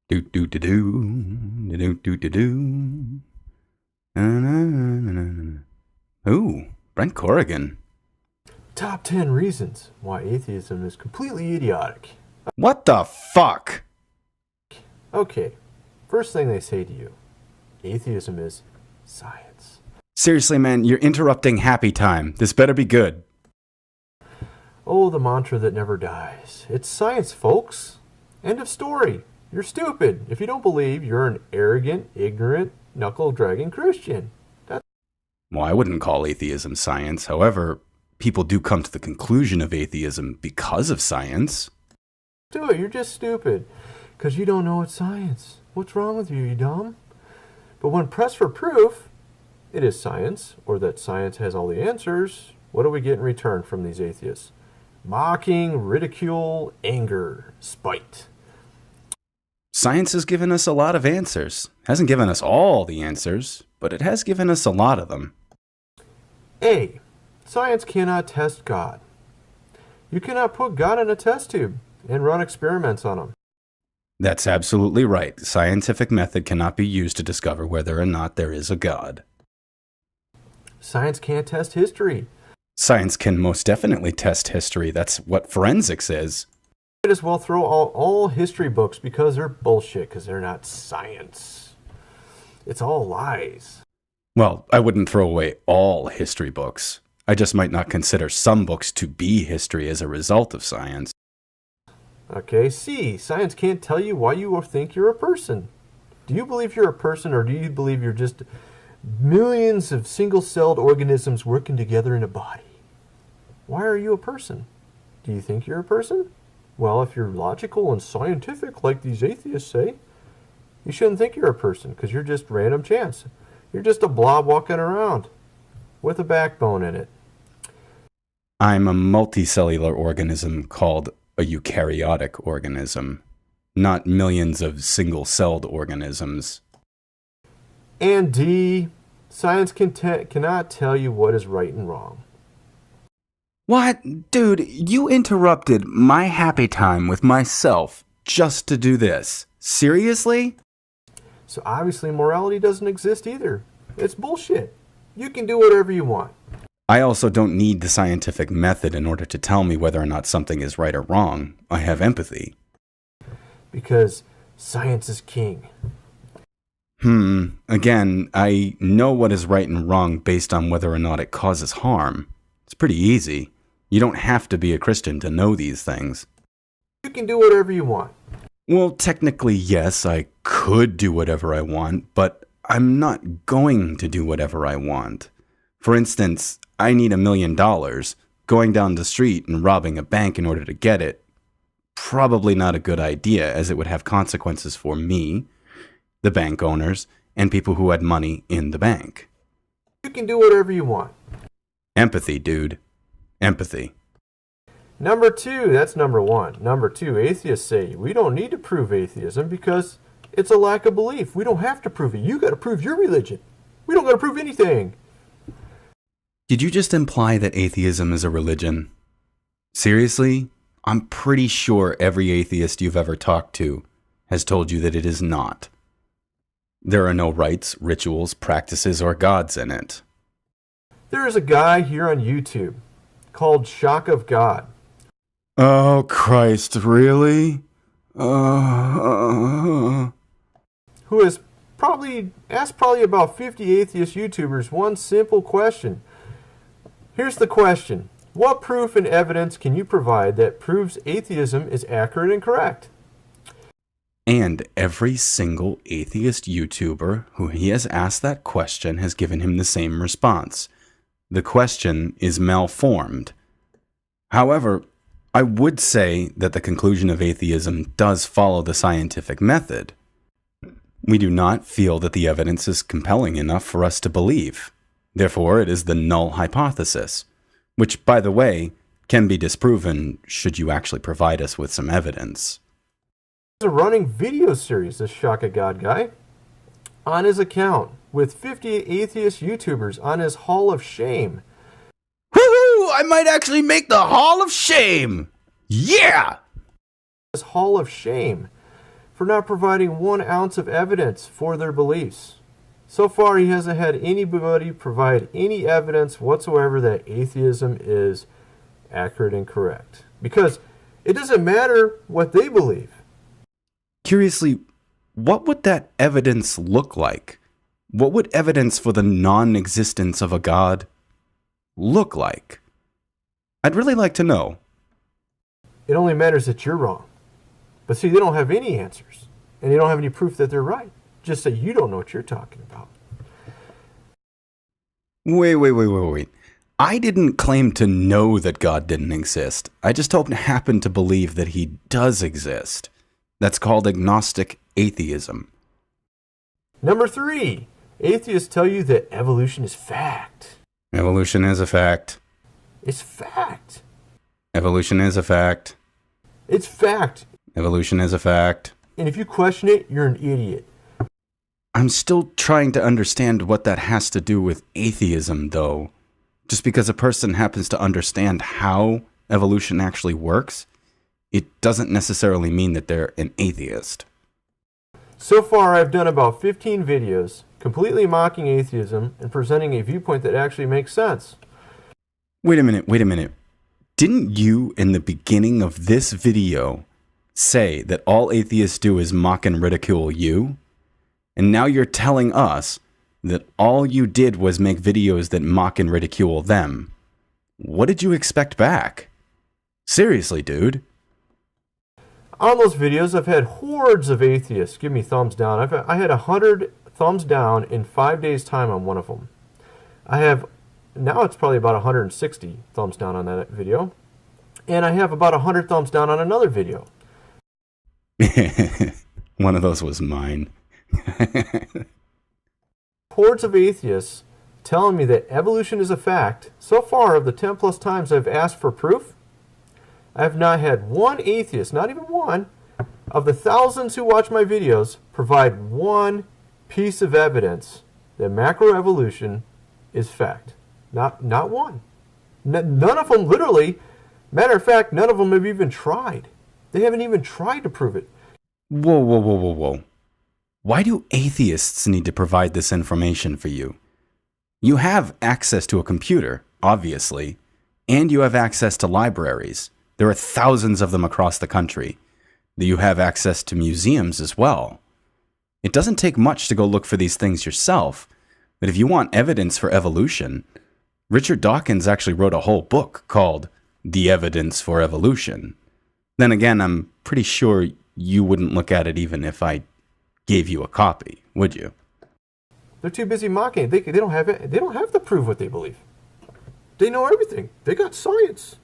Do do do do do do do do. Ooh, Brent Corrigan. Top 10 reasons why atheism is completely idiotic. What the fuck? Okay, first thing they say to you, atheism is science. Seriously, man, you're interrupting happy time. This better be good. Oh, the mantra that never dies. It's science, folks. End of story. You're stupid. If you don't believe, you're an arrogant, ignorant, knuckle-dragging Christian. Well, I wouldn't call atheism science. However, people do come to the conclusion of atheism because of science. Do it. You're just stupid. Because you don't know it's science. What's wrong with you, you dumb? But when pressed for proof, it is science, or that science has all the answers, what do we get in return from these atheists? Mocking, ridicule, anger, spite. Science has given us a lot of answers. Hasn't given us all the answers, but it has given us a lot of them. A. Science cannot test God. You cannot put God in a test tube and run experiments on him. That's absolutely right. Scientific method cannot be used to discover whether or not there is a God. Science can't test history. Science can most definitely test history. That's what forensics is. Might as well throw all history books because they're bullshit, because they're not science. It's all lies. Well, I wouldn't throw away all history books. I just might not consider some books to be history as a result of science. Okay, C. Science can't tell you why you think you're a person. Do you believe you're a person, or do you believe you're just millions of single-celled organisms working together in a body? Why are you a person? Do you think you're a person? Well, if you're logical and scientific, like these atheists say, you shouldn't think you're a person, because you're just random chance. You're just a blob walking around with a backbone in it. I'm a multicellular organism called a eukaryotic organism, not millions of single-celled organisms. And D. Science cannot tell you what is right and wrong. What? Dude, you interrupted my happy time with myself just to do this. Seriously? So obviously morality doesn't exist either. It's bullshit. You can do whatever you want. I also don't need the scientific method in order to tell me whether or not something is right or wrong. I have empathy. Because science is king. Again, I know what is right and wrong based on whether or not it causes harm. It's pretty easy. You don't have to be a Christian to know these things. You can do whatever you want. Well, technically, yes, I could do whatever I want, but I'm not going to do whatever I want. For instance, I need $1 million. Going down the street and robbing a bank in order to get it, probably not a good idea, as it would have consequences for me, the bank owners, and people who had money in the bank. You can do whatever you want. Empathy, dude. Empathy. Number 2, that's number 1. Number 2, atheists say we don't need to prove atheism because it's a lack of belief. We don't have to prove it. You got to prove your religion. We don't got to prove anything. Did you just imply that atheism is a religion? Seriously? I'm pretty sure every atheist you've ever talked to has told you that it is not. There are no rites, rituals, practices, or gods in it. There is a guy here on YouTube called Shock of God. Oh, Christ, really? Who has probably asked about 50 atheist YouTubers one simple question. Here's the question. What proof and evidence can you provide that proves atheism is accurate and correct? And every single atheist YouTuber who he has asked that question has given him the same response. The question is malformed. However, I would say that the conclusion of atheism does follow the scientific method. We do not feel that the evidence is compelling enough for us to believe. Therefore, it is the null hypothesis, which, by the way, can be disproven should you actually provide us with some evidence. There's a running video series, this Shock of God guy, on his account with 50 atheist YouTubers on his Hall of Shame. Woohoo! I might actually make the Hall of Shame! Yeah! His Hall of Shame for not providing 1 ounce of evidence for their beliefs. So far, he hasn't had anybody provide any evidence whatsoever that atheism is accurate and correct. Because it doesn't matter what they believe. Curiously, what would that evidence look like? What would evidence for the non-existence of a God look like? I'd really like to know. It only matters that you're wrong. But see, they don't have any answers. And they don't have any proof that they're right. Just that you don't know what you're talking about. Wait. I didn't claim to know that God didn't exist. I just happen to believe that he does exist. That's called agnostic atheism. Number 3. Atheists tell you that evolution is fact. Evolution is a fact. It's fact. Evolution is a fact. It's fact. Evolution is a fact. And if you question it, you're an idiot. I'm still trying to understand what that has to do with atheism, though. Just because a person happens to understand how evolution actually works, it doesn't necessarily mean that they're an atheist. So far, I've done about 15 videos completely mocking atheism and presenting a viewpoint that actually makes sense. Wait a minute. Didn't you, in the beginning of this video, say that all atheists do is mock and ridicule you? And now you're telling us that all you did was make videos that mock and ridicule them. What did you expect back? Seriously, dude. On those videos, I've had hordes of atheists give me thumbs down. I had 100 thumbs down in 5 days' time on one of them. Now it's probably about 160 thumbs down on that video. And I have about 100 thumbs down on another video. One of those was mine. Hordes of atheists telling me that evolution is a fact. So far, of the 10 plus times I've asked for proof, I have not had one atheist, not even one, of the thousands who watch my videos, provide one piece of evidence that macroevolution is fact. Not one. None of them, literally, matter of fact, none of them have even tried. They haven't even tried to prove it. Whoa. Why do atheists need to provide this information for you? You have access to a computer, obviously, and you have access to libraries. There are thousands of them across the country. You have access to museums as well. It doesn't take much to go look for these things yourself, but if you want evidence for evolution, Richard Dawkins actually wrote a whole book called The Evidence for Evolution. Then again, I'm pretty sure you wouldn't look at it even if I gave you a copy, would you? They're too busy mocking. They don't have it. They don't have to prove what they believe. They know everything. They got science.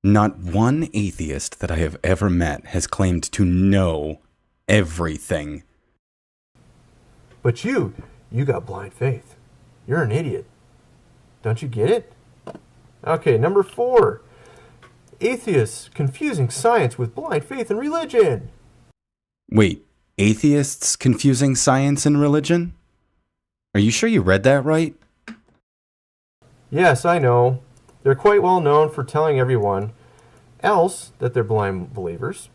Not one atheist that I have ever met has claimed to know everything. But you got blind faith. You're an idiot. Don't you get it? Okay, number 4. Atheists confusing science with blind faith and religion. Wait, atheists confusing science and religion? Are you sure you read that right? Yes, I know. They're quite well known for telling everyone else that they're blind believers.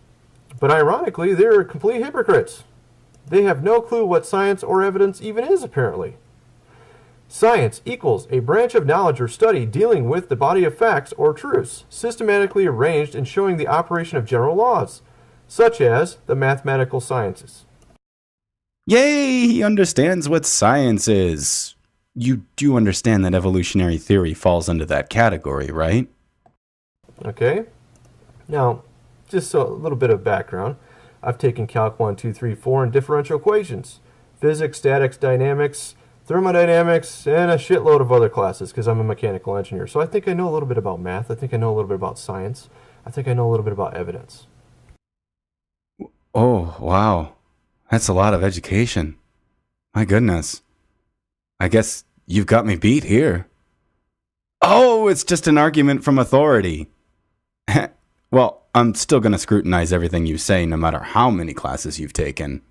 But ironically, they're complete hypocrites. They have no clue what science or evidence even is, apparently. Science equals a branch of knowledge or study dealing with the body of facts or truths, systematically arranged and showing the operation of general laws, such as the mathematical sciences. Yay, he understands what science is. You do understand that evolutionary theory falls under that category, right? Okay. Now, just a little bit of background. I've taken Calc 1, 2, 3, 4 and differential equations, physics, statics, dynamics, thermodynamics, and a shitload of other classes because I'm a mechanical engineer. So I think I know a little bit about math. I think I know a little bit about science. I think I know a little bit about evidence. Oh, wow. That's a lot of education. My goodness. I guess you've got me beat here. Oh, it's just an argument from authority. Well, I'm still going to scrutinize everything you say no matter how many classes you've taken.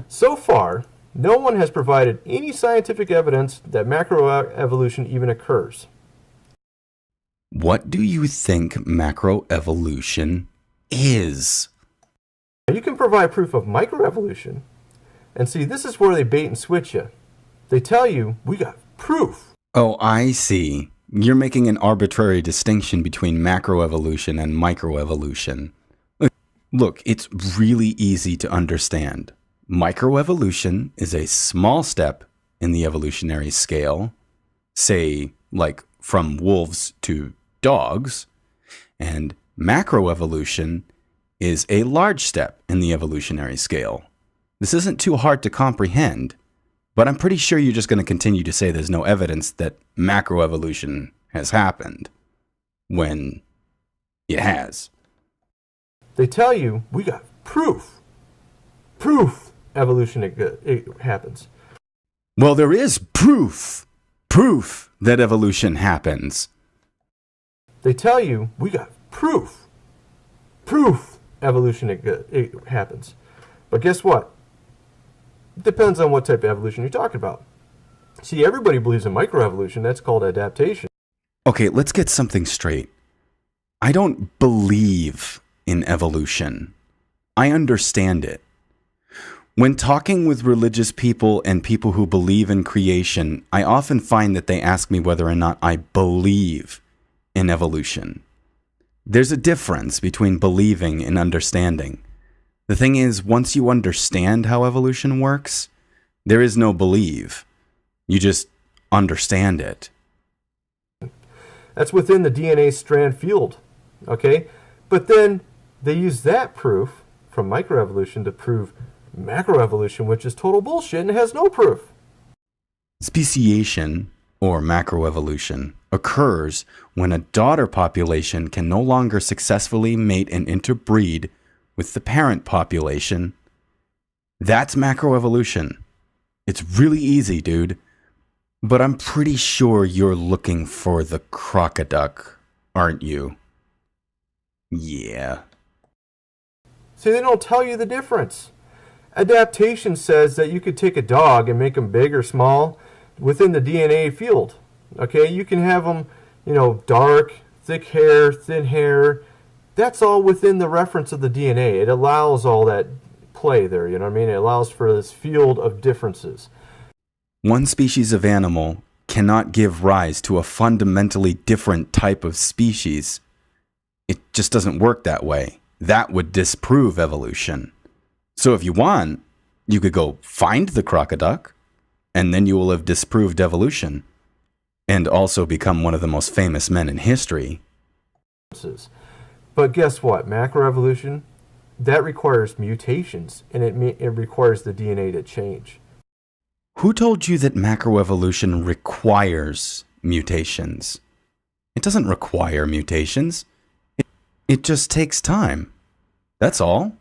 So far, no one has provided any scientific evidence that macroevolution even occurs. What do you think macroevolution is? You can provide proof of microevolution. And see, this is where they bait and switch you. They tell you, we got proof. Oh, I see. You're making an arbitrary distinction between macroevolution and microevolution. Look, it's really easy to understand. Microevolution is a small step in the evolutionary scale, say, like from wolves to dogs, and macroevolution is a large step in the evolutionary scale. This isn't too hard to comprehend, but I'm pretty sure you're just going to continue to say there's no evidence that macroevolution has happened when it has. They tell you, we got proof. Proof evolution it happens. Well, there is proof that evolution happens. They tell you, we got proof evolution it happens. But guess what? It depends on what type of evolution you're talking about. See, everybody believes in microevolution. That's called adaptation. Okay, let's get something straight. I don't believe in evolution. I understand it. When talking with religious people and people who believe in creation, I often find that they ask me whether or not I believe in evolution. There's a difference between believing and understanding. The thing is, once you understand how evolution works, there is no believe. You just understand it. That's within the DNA strand field, okay? But then they use that proof from microevolution to prove macroevolution, which is total bullshit and has no proof. Speciation, or macroevolution, occurs when a daughter population can no longer successfully mate and interbreed with the parent population. That's macroevolution. It's really easy, dude. But I'm pretty sure you're looking for the crocoduck, aren't you? Yeah. See, they don't tell you the difference. Adaptation says that you could take a dog and make them big or small within the DNA field. Okay, you can have them, dark, thick hair, thin hair. That's all within the reference of the DNA. It allows all that play there, you know what I mean? It allows for this field of differences. One species of animal cannot give rise to a fundamentally different type of species. It just doesn't work that way. That would disprove evolution. So if you want, you could go find the crocoduck, and then you will have disproved evolution, and also become one of the most famous men in history. But guess what? Macroevolution, that requires mutations, and it requires the DNA to change. Who told you that macroevolution requires mutations? It doesn't require mutations. It just takes time. That's all.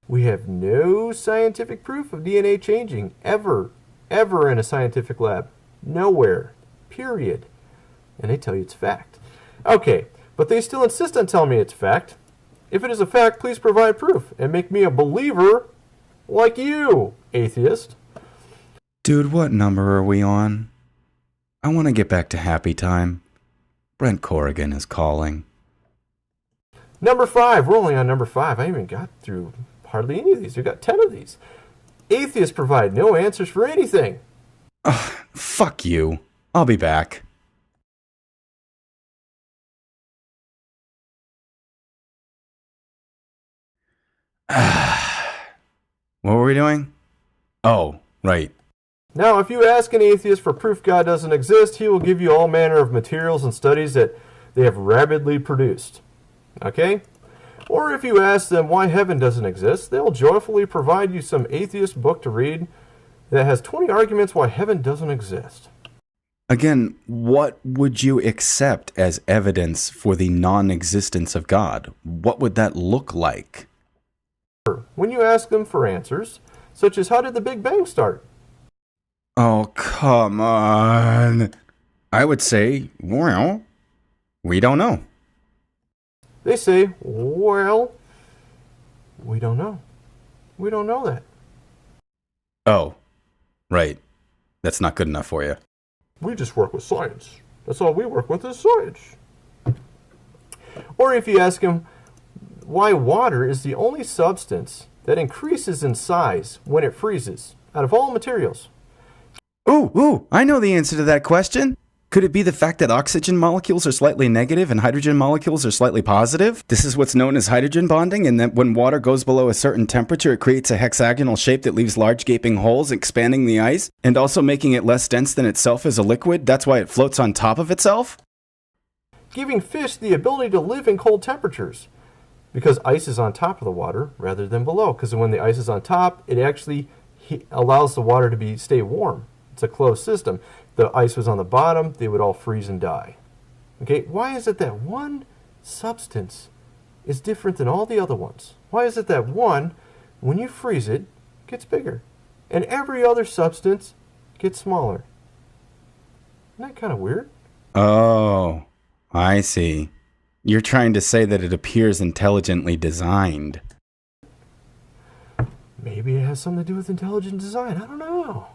We have no scientific proof of DNA changing, ever in a scientific lab. Nowhere. Period. And they tell you it's fact. Okay, but they still insist on telling me it's fact. If it is a fact, please provide proof and make me a believer like you, atheist. Dude, what number are we on? I want to get back to happy time. Brent Corrigan is calling. Number 5. We're only on number 5. I haven't got through hardly any of these. We've got 10 of these. Atheists provide no answers for anything. Ugh, fuck you. I'll be back. What were we doing? Oh, right. Now, if you ask an atheist for proof God doesn't exist, he will give you all manner of materials and studies that they have rapidly produced. Okay? Or if you ask them why heaven doesn't exist, they'll joyfully provide you some atheist book to read that has 20 arguments why heaven doesn't exist. Again, what would you accept as evidence for the non-existence of God? What would that look like? When you ask them for answers, such as how did the Big Bang start? Oh, come on. I would say, well, we don't know. They say, well, we don't know. We don't know that. Oh, right. That's not good enough for you. We just work with science. That's all we work with is science. Or if you ask them, why water is the only substance that increases in size when it freezes out of all materials. Ooh, I know the answer to that question. Could it be the fact that oxygen molecules are slightly negative and hydrogen molecules are slightly positive? This is what's known as hydrogen bonding, and that when water goes below a certain temperature, it creates a hexagonal shape that leaves large gaping holes, expanding the ice, and also making it less dense than itself as a liquid. That's why it floats on top of itself? Giving fish the ability to live in cold temperatures, because ice is on top of the water rather than below. Because when the ice is on top, it actually allows the water to stay warm. It's a closed system. The ice was on the bottom, they would all freeze and die. Okay, why is it that one substance is different than all the other ones? Why is it that one, when you freeze it, gets bigger, and every other substance gets smaller? Isn't that kind of weird? Oh, I see. You're trying to say that it appears intelligently designed. Maybe it has something to do with intelligent design. I don't know.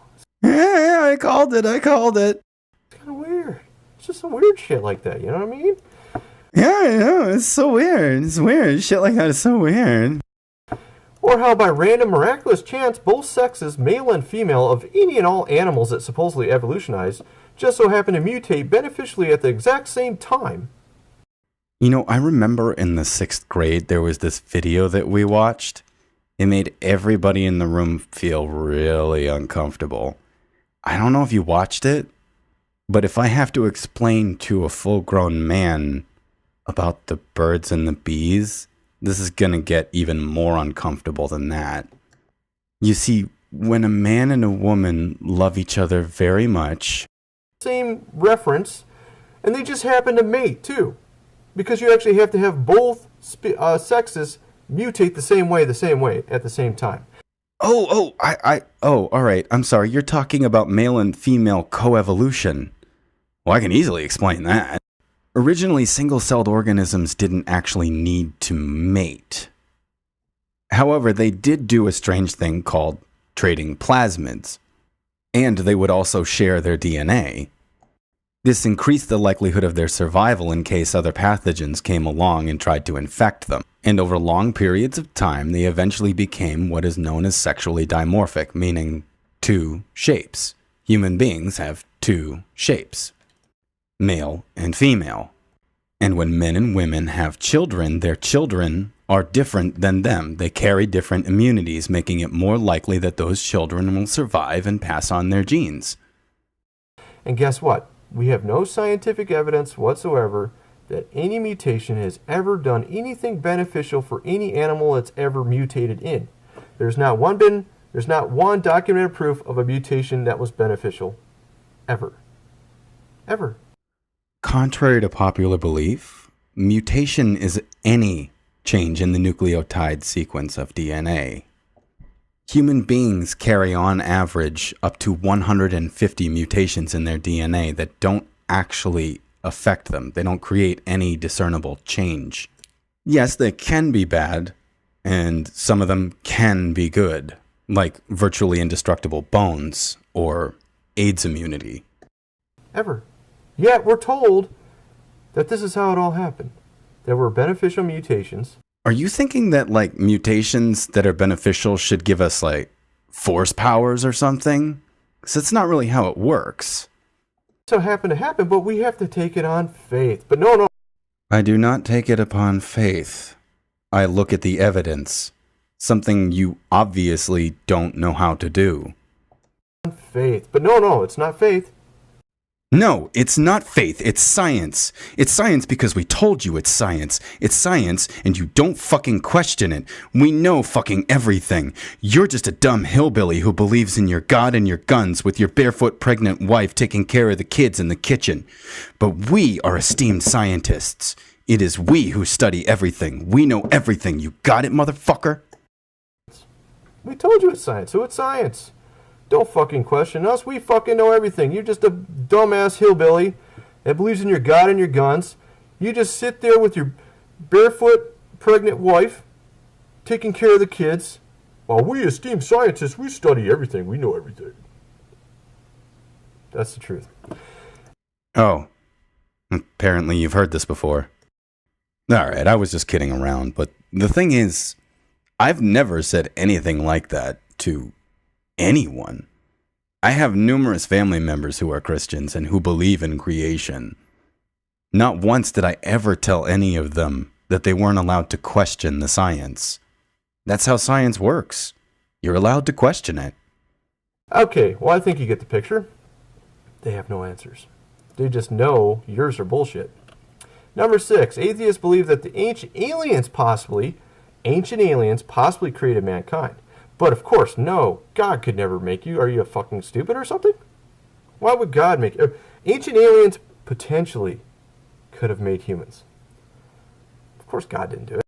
Yeah, I called it. It's kind of weird. It's just some weird shit like that, you know what I mean? Yeah, I know. It's so weird. It's weird. Shit like that is so weird. Or how by random miraculous chance, both sexes, male and female, of any and all animals that supposedly evolutionized, just so happen to mutate beneficially at the exact same time. You know, I remember in the 6th grade, there was this video that we watched. It made everybody in the room feel really uncomfortable. I don't know if you watched it, but if I have to explain to a full-grown man about the birds and the bees, this is going to get even more uncomfortable than that. You see, when a man and a woman love each other very much... Same reference, and they just happen to mate, too. Because you actually have to have both sexes mutate the same way, at the same time. Oh, all right. I'm sorry. You're talking about male and female coevolution. Well, I can easily explain that. Originally, single-celled organisms didn't actually need to mate. However, they did do a strange thing called trading plasmids. And they would also share their DNA. This increased the likelihood of their survival in case other pathogens came along and tried to infect them. And over long periods of time, they eventually became what is known as sexually dimorphic, meaning two shapes. Human beings have two shapes, male and female. And when men and women have children, their children are different than them. They carry different immunities, making it more likely that those children will survive and pass on their genes. And guess what? We have no scientific evidence whatsoever that any mutation has ever done anything beneficial for any animal it's ever mutated in. There's not one documented proof of a mutation that was beneficial. Ever. Contrary to popular belief, mutation is any change in the nucleotide sequence of DNA. Human beings carry on average up to 150 mutations in their DNA that don't actually affect them. They don't create any discernible change. Yes, they can be bad, and some of them can be good, like virtually indestructible bones or AIDS immunity. Ever. Yet we're told that this is how it all happened. There were beneficial mutations. Are you thinking that, like, mutations that are beneficial should give us, like, force powers or something? Because that's not really how it works. So happened to happen, but we have to take it on faith. But no. I do not take it upon faith. I look at the evidence. Something you obviously don't know how to do. Faith. But no, it's not faith. No, it's not faith, it's science. It's science because we told you it's science. It's science and you don't fucking question it. We know fucking everything. You're just a dumb hillbilly who believes in your God and your guns with your barefoot pregnant wife taking care of the kids in the kitchen. But we are esteemed scientists. It is we who study everything. We know everything. You got it, motherfucker? We told you it's science, so it's science. Don't fucking question us. We fucking know everything. You're just a dumbass hillbilly that believes in your God and your guns. You just sit there with your barefoot pregnant wife taking care of the kids. While we esteemed scientists, we study everything. We know everything. That's the truth. Oh. Apparently you've heard this before. Alright, I was just kidding around, but The thing is, I've never said anything like that to anyone. I have numerous family members who are Christians and who believe in creation. Not once did I ever tell any of them that they weren't allowed to question the science. That's how science works. You're allowed to question it. Okay, well, I think you get the picture. They have no answers. They just know yours are bullshit. Number 6, atheists believe that the ancient aliens possibly created mankind. But of course, no, God could never make you. Are you fucking stupid or something? Why would God make you? Ancient aliens potentially could have made humans. Of course, God didn't do it.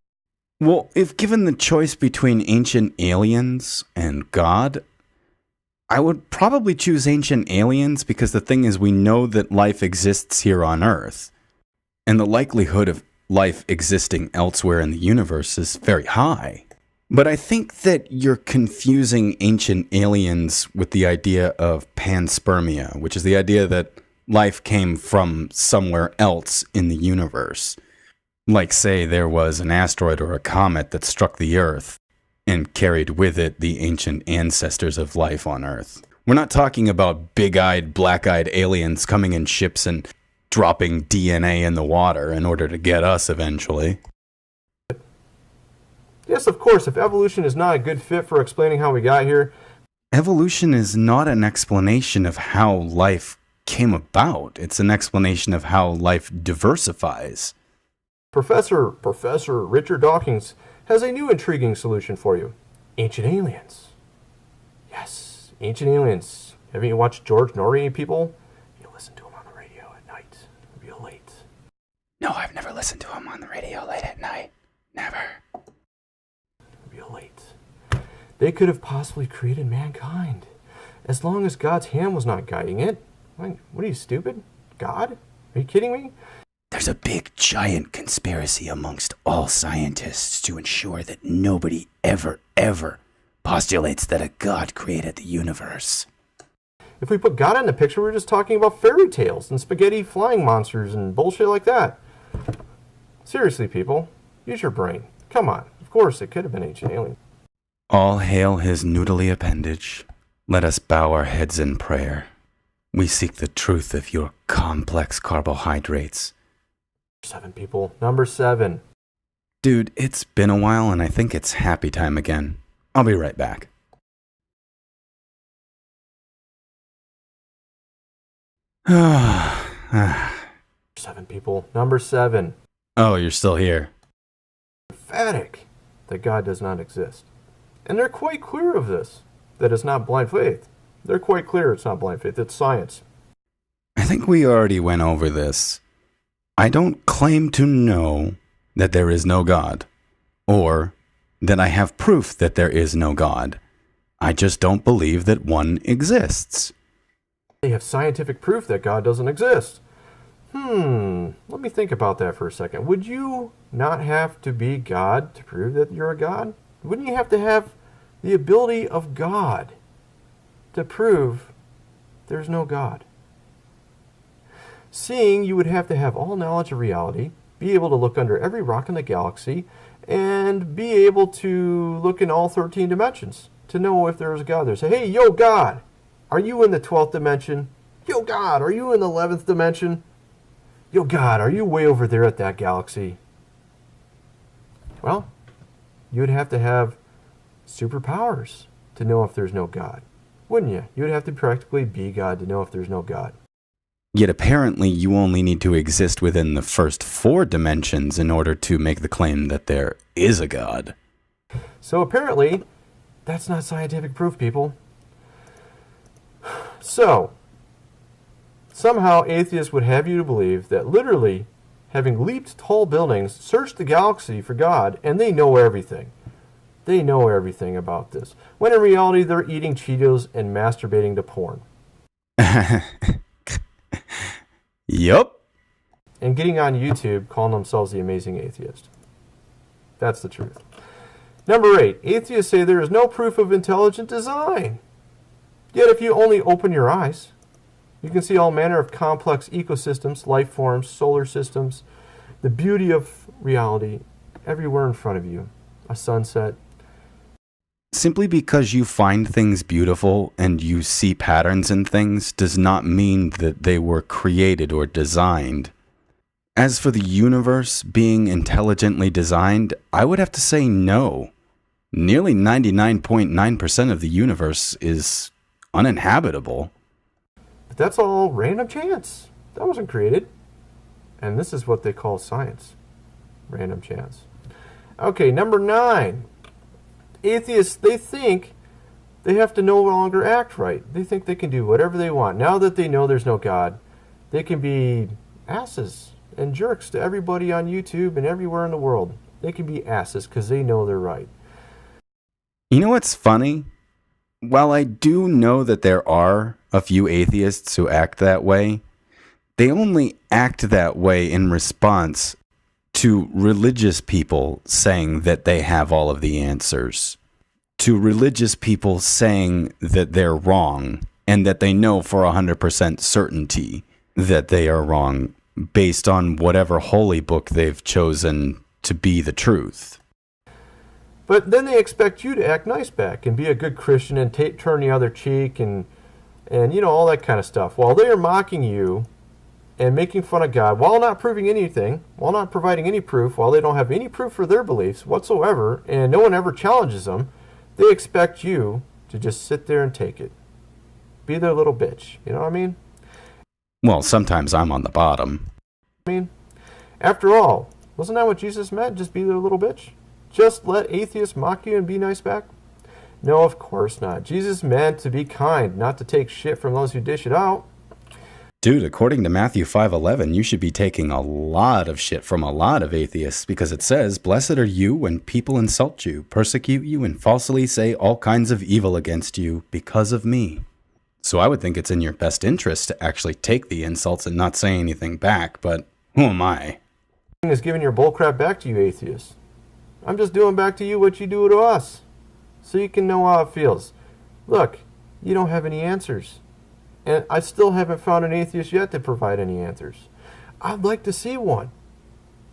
Well, if given the choice between ancient aliens and God, I would probably choose ancient aliens because the thing is we know that life exists here on Earth. And the likelihood of life existing elsewhere in the universe is very high. But I think that you're confusing ancient aliens with the idea of panspermia, which is the idea that life came from somewhere else in the universe. Like, say, there was an asteroid or a comet that struck the Earth and carried with it the ancient ancestors of life on Earth. We're not talking about big-eyed, black-eyed aliens coming in ships and dropping DNA in the water in order to get us eventually. Yes, of course, if evolution is not a good fit for explaining how we got here. Evolution is not an explanation of how life came about. It's an explanation of how life diversifies. Professor Richard Dawkins has a new intriguing solution for you. Ancient aliens. Yes, ancient aliens. Haven't you watched George Norrie, people? You listen to him on the radio at night, real late. No, I've never listened to him on the radio late at night. Never. Real late. They could have possibly created mankind. As long as God's hand was not guiding it. What are you, stupid? God? Are you kidding me? There's a big, giant conspiracy amongst all scientists to ensure that nobody ever postulates that a God created the universe. If we put God in the picture, we're just talking about fairy tales and spaghetti flying monsters and bullshit like that. Seriously, people, use your brain. Come on. Of course, it could have been ancient aliens. All hail his noodly appendage. Let us bow our heads in prayer. We seek the truth of your complex carbohydrates. 7 people. Number 7. Dude, it's been a while and I think it's happy time again. I'll be right back. Seven people. Number 7. Oh, you're still here. Emphatic that God does not exist. And they're quite clear of this, that it's not blind faith. They're quite clear it's not blind faith, it's science. I think we already went over this. I don't claim to know that there is no God, or that I have proof that there is no God. I just don't believe that one exists. They have scientific proof that God doesn't exist. Let me think about that for a second. Would you not have to be God to prove that you're a God? Wouldn't you have to have the ability of God to prove there's no God? Seeing, you would have to have all knowledge of reality, be able to look under every rock in the galaxy, and be able to look in all 13 dimensions to know if there is a God there. Say, hey, yo, God, are you in the 12th dimension? Yo, God, are you in the 11th dimension? Yo, God, are you way over there at that galaxy? Well, you would have to have superpowers to know if there's no God, wouldn't you? You would have to practically be God to know if there's no God. Yet apparently you only need to exist within the first 4 dimensions in order to make the claim that there is a God. So apparently, that's not scientific proof, people. So, somehow atheists would have you to believe that literally, having leaped tall buildings, searched the galaxy for God, and they know everything. They know everything about this. When in reality, they're eating Cheetos and masturbating to porn. Yup. And getting on YouTube calling themselves the amazing atheist. That's the truth. Number 8, atheists say there is no proof of intelligent design. Yet if you only open your eyes, you can see all manner of complex ecosystems, life forms, solar systems, the beauty of reality everywhere in front of you. a sunset. Simply because you find things beautiful and you see patterns in things does not mean that they were created or designed. As for the universe being intelligently designed, I would have to say no. Nearly 99.9% of the universe is uninhabitable. But that's all random chance. That wasn't created. And this is what they call science. Random chance. Okay, number 9. Atheists, they think they have to no longer act right. They think they can do whatever they want. Now that they know there's no God, they can be asses and jerks to everybody on YouTube and everywhere in the world. They can be asses because they know they're right. You know what's funny? While I do know that there are a few atheists who act that way, they only act that way in response to religious people saying that they have all of the answers, to religious people saying that they're wrong and that they know for 100% certainty that they are wrong based on whatever holy book they've chosen to be the truth. But then they expect you to act nice back and be a good Christian and turn the other cheek and you know, all that kind of stuff. While they are mocking you and making fun of God, while not proving anything, while not providing any proof, while they don't have any proof for their beliefs whatsoever, and no one ever challenges them, they expect you to just sit there and take it. Be their little bitch. You know what I mean? Well, sometimes I'm on the bottom. After all, wasn't that what Jesus meant? Just be their little bitch? Just let atheists mock you and be nice back? No, of course not. Jesus meant to be kind, not to take shit from those who dish it out. Dude, according to Matthew 5:11, you should be taking a lot of shit from a lot of atheists because it says, "Blessed are you when people insult you, persecute you, and falsely say all kinds of evil against you because of me." So I would think it's in your best interest to actually take the insults and not say anything back, but who am I? Is giving your bullcrap back to you atheists. I'm just doing back to you what you do to us, so you can know how it feels. Look, you don't have any answers. And I still haven't found an atheist yet to provide any answers. I'd like to see one.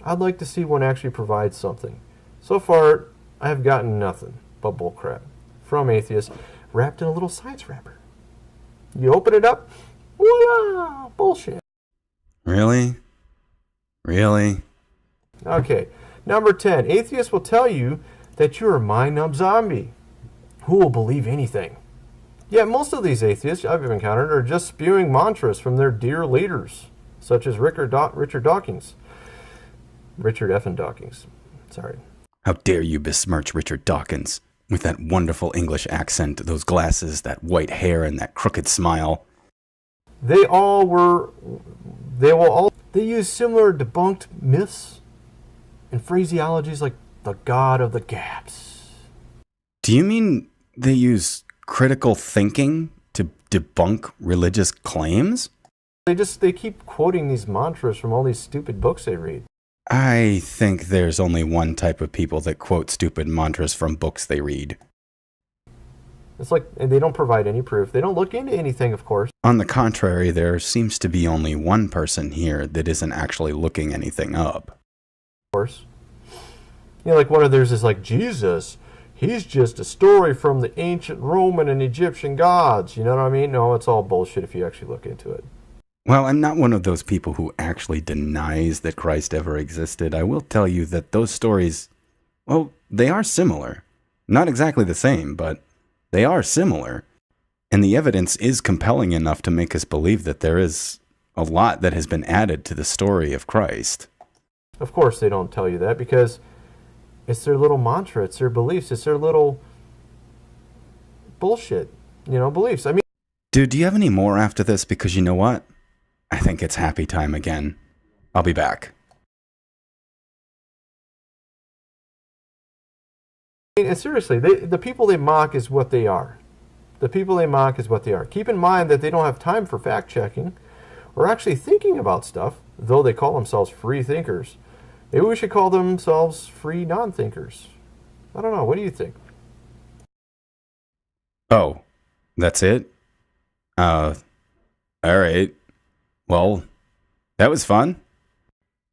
I'd like to see one actually provide something. So far, I have gotten nothing but bullcrap from atheists wrapped in a little science wrapper. You open it up, voila, bullshit. Really? Really? Okay, number 10. Atheists will tell you that you're a mind-numb zombie who will believe anything. Yet most of these atheists I've encountered are just spewing mantras from their dear leaders, such as Richard Dawkins. Richard effing Dawkins. Sorry. How dare you besmirch Richard Dawkins with that wonderful English accent, those glasses, that white hair, and that crooked smile. They use similar debunked myths and phraseologies like the God of the gaps. Do you mean they use critical thinking to debunk religious claims? They keep quoting these mantras from all these stupid books they read. I think there's only one type of people that quote stupid mantras from books they read. It's like, and they don't provide any proof. They don't look into anything, of course. On the contrary, there seems to be only one person here that isn't actually looking anything up. Of course. You know, like one of theirs is like, Jesus, he's just a story from the ancient Roman and Egyptian gods. You know what I mean? No, it's all bullshit if you actually look into it. Well, I'm not one of those people who actually denies that Christ ever existed. I will tell you that those stories, well, they are similar. Not exactly the same, but they are similar. And the evidence is compelling enough to make us believe that there is a lot that has been added to the story of Christ. Of course they don't tell you that because it's their little mantra, it's their beliefs, it's their little bullshit, beliefs. I mean, dude, do you have any more after this? Because you know what? I think it's happy time again. I'll be back. And seriously, the people they mock is what they are. The people they mock is what they are. Keep in mind that they don't have time for fact-checking or actually thinking about stuff, though they call themselves free thinkers. Maybe we should call themselves free non-thinkers. I don't know. What do you think? Oh, that's it? All right. Well, that was fun.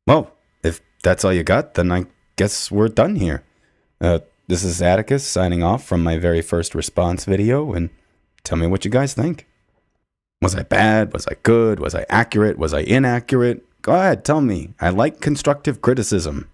Well, if that's all you got, then I guess we're done here. This is Atticus signing off from my very first response video, and tell me what you guys think. Was I bad? Was I good? Was I accurate? Was I inaccurate? Go ahead, tell me. I like constructive criticism.